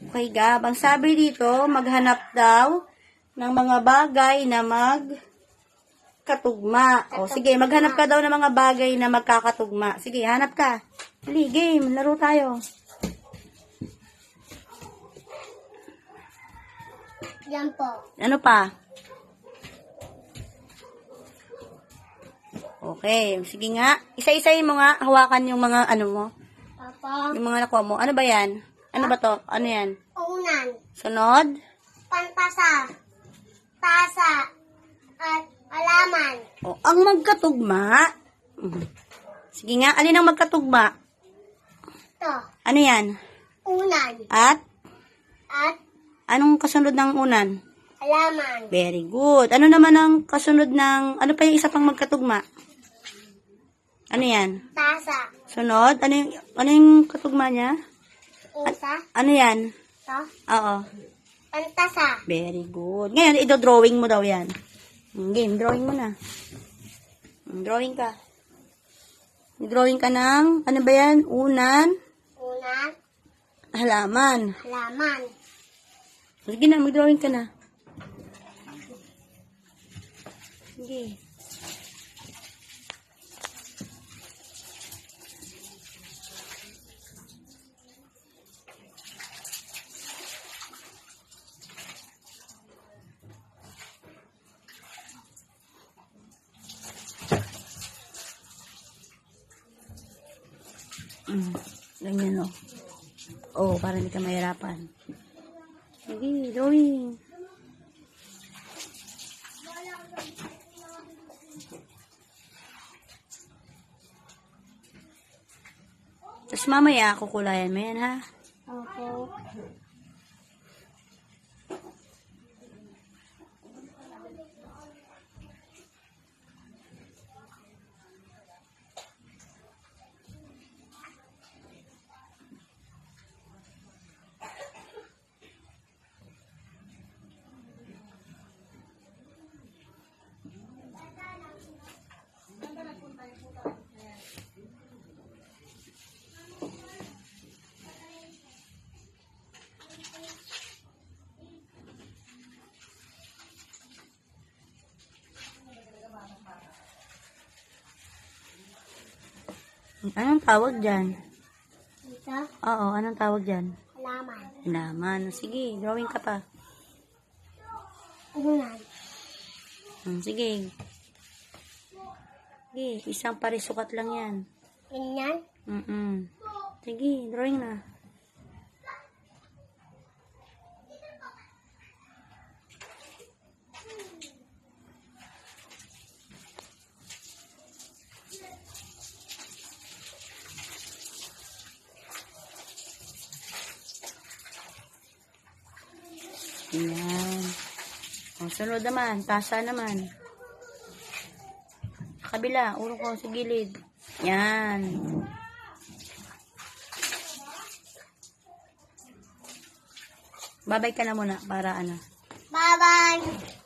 Okay, Gab. Ang sabi dito, maghanap daw ng mga bagay na magkatugma. O, sige, maghanap ka daw ng mga bagay na magkakatugma. Sige, hanap ka. Dali, game. Laro tayo. Yan po. Ano pa? Okay, sige nga. Isa-isayin mo nga. Hawakan yung mga ano mo. Papa. Yung mga nakuha mo. Ano ba yan? Ano ba to? Ano yan? Unan. Sunod? Pantasa. Tasa. At alaman. O, ang magkatugma. Sige nga, alin ang magkatugma? Ito. Ano yan? Unan. At? At Anong kasunod ng unan? alaman. Very good. Ano naman ang kasunod ng, ano pa yung isa pang magkatugma? Ano yan? Tasa. Sunod? Ano yung katugma niya? Isa. Ano yan? Ito. Oo. Pantasa. Very good. Ngayon, i-drawing mo daw yan. Game, drawing mo na. Drawing ka. Drawing ka ng, ano ba yan? Unan, Unan. halaman. Alaman. Sige na, mag-drawing ka na. Sige. Ganyan o. Oh, para hindi ka mahirapan. Sige, drawing. Tapos mamaya, kukulayan mo yan, ha? Opo. Anong tawag dyan? Ito. Oo, anong tawag dyan? Alaman. Halaman. Sige, drawing ka pa. Unan. Sige. Sige, isang parisukat lang yan. Ganyan. Sige, drawing na. Ayan. O, sunod naman. Tasa naman. Kabila. Urong ko sa gilid. Yan. Babay ka na muna para ano. Bye-bye.